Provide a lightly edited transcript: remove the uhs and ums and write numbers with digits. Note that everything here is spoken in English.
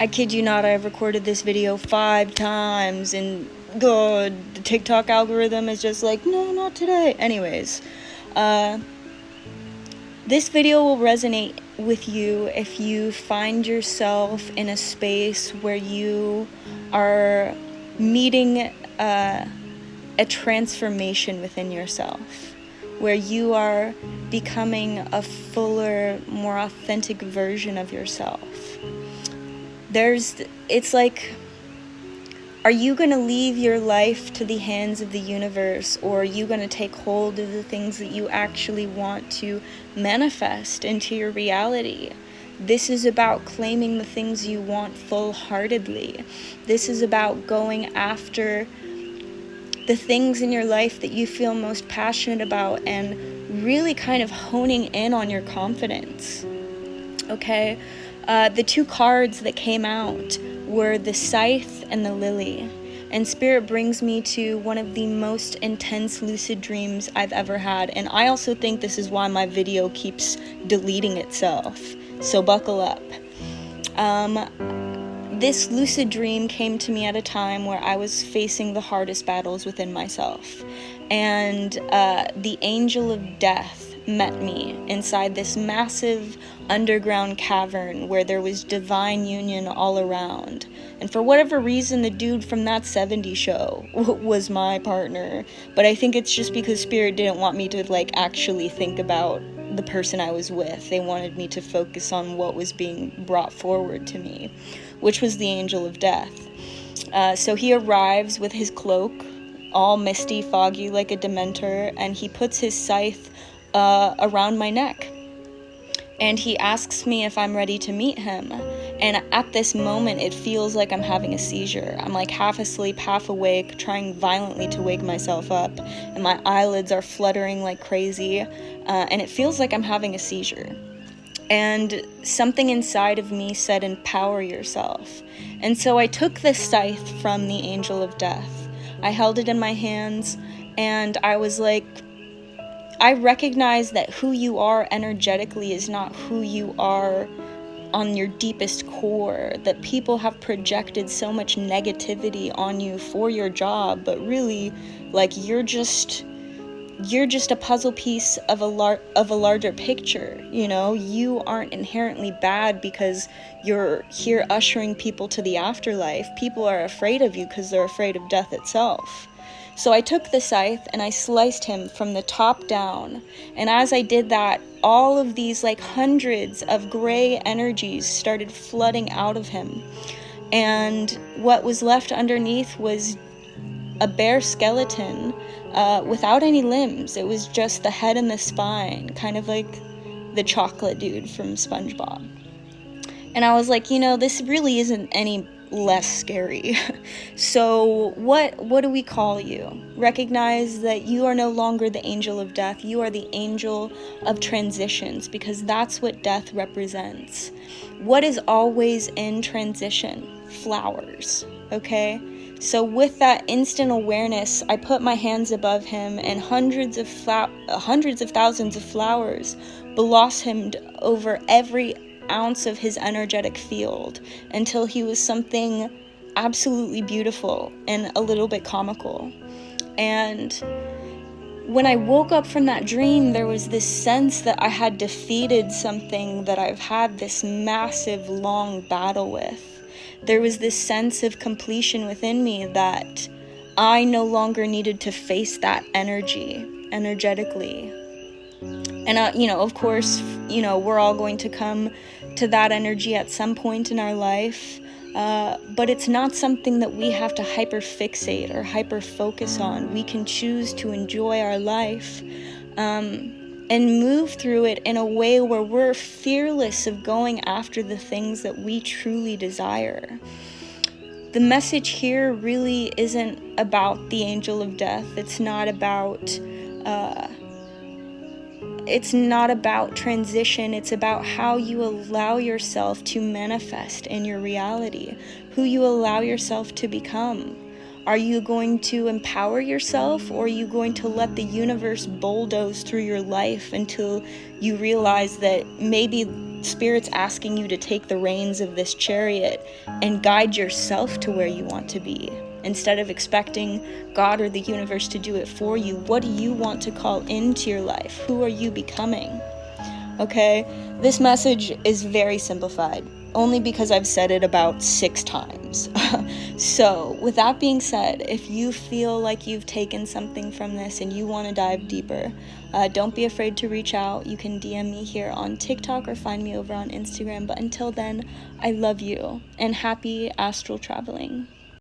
I kid you not, I've recorded this video 5 times, and God, the TikTok algorithm is just like, no, not today. Anyways, this video will resonate with you if you find yourself in a space where you are meeting a transformation within yourself, where you are becoming a fuller, more authentic version of yourself. It's like, are you going to leave your life to the hands of the universe, or are you going to take hold of the things that you actually want to manifest into your reality? This is about claiming the things you want full-heartedly. This is about going after the things in your life that you feel most passionate about and really kind of honing in on your confidence. Okay? The 2 cards that came out were the Scythe and the Lily. And Spirit brings me to one of the most intense lucid dreams I've ever had. And I also think this is why my video keeps deleting itself. So buckle up. This lucid dream came to me at a time where I was facing the hardest battles within myself. And the angel of death met me inside this massive underground cavern where there was divine union all around. And for whatever reason, the dude from that 70s show was my partner. But I think it's just because Spirit didn't want me to actually think about the person I was with. They wanted me to focus on what was being brought forward to me, which was the angel of death. So he arrives with his cloak, all misty, foggy like a dementor, and he puts his scythe around my neck. And he asks me if I'm ready to meet him. And at this moment, it feels like I'm having a seizure. I'm half asleep, half awake, trying violently to wake myself up. And my eyelids are fluttering like crazy. And it feels like I'm having a seizure. And something inside of me said, empower yourself. And so I took this scythe from the angel of death. I held it in my hands, and I was like, I recognize that who you are energetically is not who you are on your deepest core, that people have projected so much negativity on you for your job, but really, you're just a puzzle piece of a larger picture. You aren't inherently bad because you're here ushering people to the afterlife. People are afraid of you because they're afraid of death itself. So I took the scythe and I sliced him from the top down. And as I did that, all of these hundreds of gray energies started flooding out of him. And what was left underneath was a bare skeleton without any limbs. It was just the head and the spine, kind of like the chocolate dude from SpongeBob. And I was like, this really isn't any less scary. So what do we call you? Recognize that you are no longer the angel of death. You are the angel of transitions, because that's what death represents. What is always in transition? Flowers, okay? So with that instant awareness, I put my hands above him, and hundreds of thousands of flowers blossomed over every ounce of his energetic field until he was something absolutely beautiful and a little bit comical. And when I woke up from that dream, there was this sense that I had defeated something that I've had this massive, long battle with. There was this sense of completion within me that I no longer needed to face that energetically. And, of course, we're all going to come to that energy at some point in our life. But it's not something that we have to hyper-fixate or hyper-focus on. We can choose to enjoy our life and move through it in a way where we're fearless of going after the things that we truly desire. The message here really isn't about the angel of death. It's not about transition. It's about how you allow yourself to manifest in your reality, who you allow yourself to become. Are you going to empower yourself, or are you going to let the universe bulldoze through your life until you realize that maybe Spirit's asking you to take the reins of this chariot and guide yourself to where you want to be. Instead of expecting God or the universe to do it for you, what do you want to call into your life? Who are you becoming? Okay? This message is very simplified, only because I've said it about 6 times. So, with that being said, if you feel like you've taken something from this and you want to dive deeper, don't be afraid to reach out. You can DM me here on TikTok or find me over on Instagram. But until then, I love you and happy astral traveling.